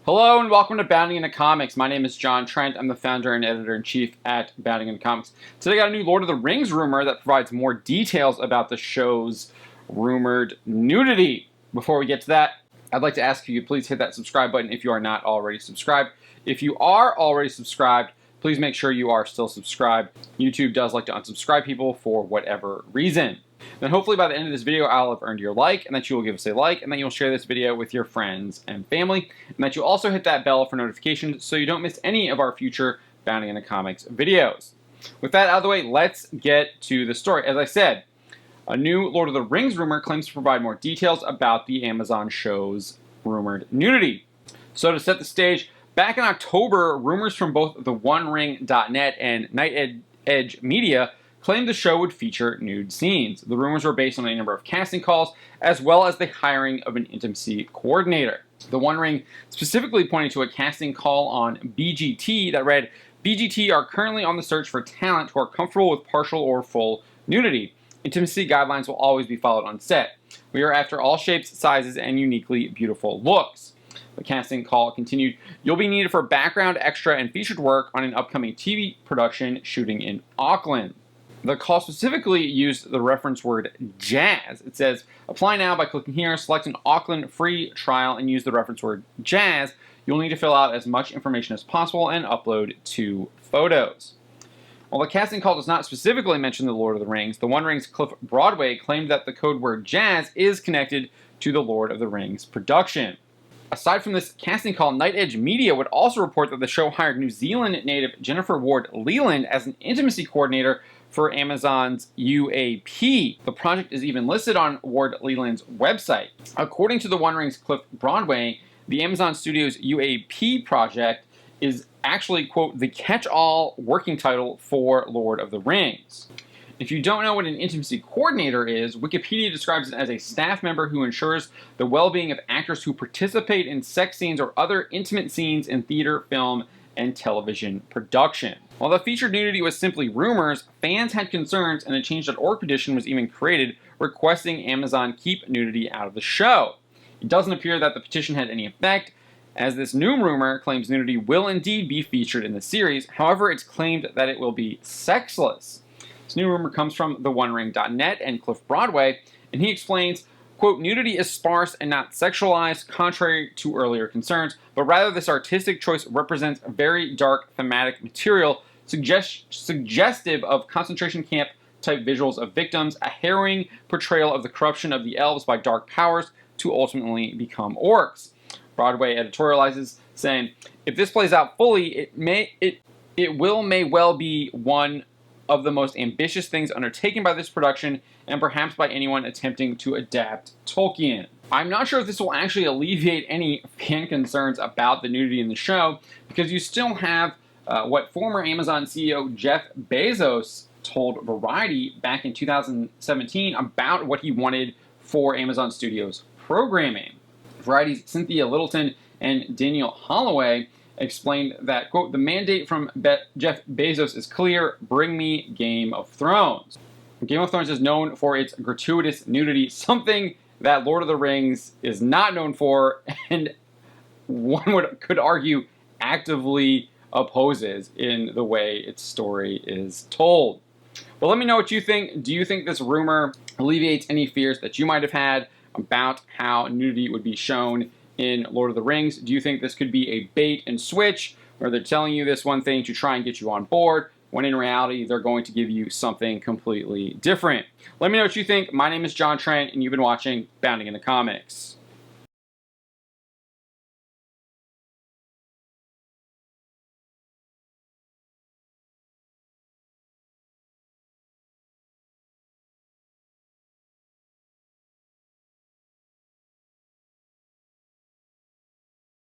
Hello and welcome to Bounding into Comics. My name is John Trent. I'm the founder and editor-in-chief at Bounding into Comics. Today I got a new Lord of the Rings rumor that provides more details about the show's rumored nudity. Before we get to that, I'd like to ask you to please hit that subscribe button if you are not already subscribed. If you are already subscribed, please make sure you are still subscribed. YouTube does like to unsubscribe people for whatever reason. Then hopefully by the end of this video, I'll have earned your like, and that you will give us a like, and that you'll share this video with your friends and family, and that you'll also hit that bell for notifications so you don't miss any of our future Bounding into Comics videos. With that out of the way, let's get to the story. As I said, a new Lord of the Rings rumor claims to provide more details about the Amazon show's rumored nudity. So to set the stage, back in October, rumors from both the OneRing.net and Night Edge Media claimed the show would feature nude scenes. The rumors were based on a number of casting calls, as well as the hiring of an intimacy coordinator. The One Ring specifically pointed to a casting call on BGT that read, "BGT are currently on the search for talent who are comfortable with partial or full nudity. Intimacy guidelines will always be followed on set. We are after all shapes, sizes, and uniquely beautiful looks." The casting call continued, "You'll be needed for background, extra, and featured work on an upcoming TV production shooting in Auckland." The call specifically used the reference word jazz. It says, "Apply now by clicking here, select an Auckland free trial, and use the reference word jazz. You'll need to fill out as much information as possible and upload 2 photos." While the casting call does not specifically mention the Lord of the Rings, the One Ring's Cliff Broadway claimed that the code word jazz is connected to the Lord of the Rings production. Aside from this casting call, Night Edge Media would also report that the show hired New Zealand native Jennifer Ward-Leland as an intimacy coordinator for Amazon's UAP. The project is even listed on Ward-Leland's website. According to the One Ring's Cliff Broadway, the Amazon Studios UAP project is actually, quote, the catch-all working title for Lord of the Rings. If you don't know what an intimacy coordinator is, Wikipedia describes it as a staff member who ensures the well-being of actors who participate in sex scenes or other intimate scenes in theater, film, and television production. While the featured nudity was simply rumors, fans had concerns, and a Change.org petition was even created requesting Amazon keep nudity out of the show. It doesn't appear that the petition had any effect, as this new rumor claims nudity will indeed be featured in the series. However, it's claimed that it will be sexless. This new rumor comes from the OneRing.net and Cliff Broadway, and he explains, quote, "Nudity is sparse and not sexualized, contrary to earlier concerns, but rather this artistic choice represents a very dark thematic material, suggestive of concentration camp type visuals of victims, a harrowing portrayal of the corruption of the elves by dark powers to ultimately become orcs." Broadway editorializes, saying, "If this plays out fully, it may well be one of the most ambitious things undertaken by this production, and perhaps by anyone attempting to adapt Tolkien." I'm not sure if this will actually alleviate any fan concerns about the nudity in the show, because you still have what former Amazon CEO Jeff Bezos told Variety back in 2017 about what he wanted for Amazon Studios programming. Variety's Cynthia Littleton and Daniel Holloway explained that, quote, "The mandate from Jeff Bezos is clear, bring me Game of Thrones." Game of Thrones is known for its gratuitous nudity, something that Lord of the Rings is not known for, and one could argue actively opposes in the way its story is told. But let me know what you think. Do you think this rumor alleviates any fears that you might have had about how nudity would be shown in Lord of the Rings? Do you think this could be a bait and switch, where they're telling you this one thing to try and get you on board, when in reality they're going to give you something completely different? Let me know what you think. My name is John Trent, and you've been watching Bounding into Comics.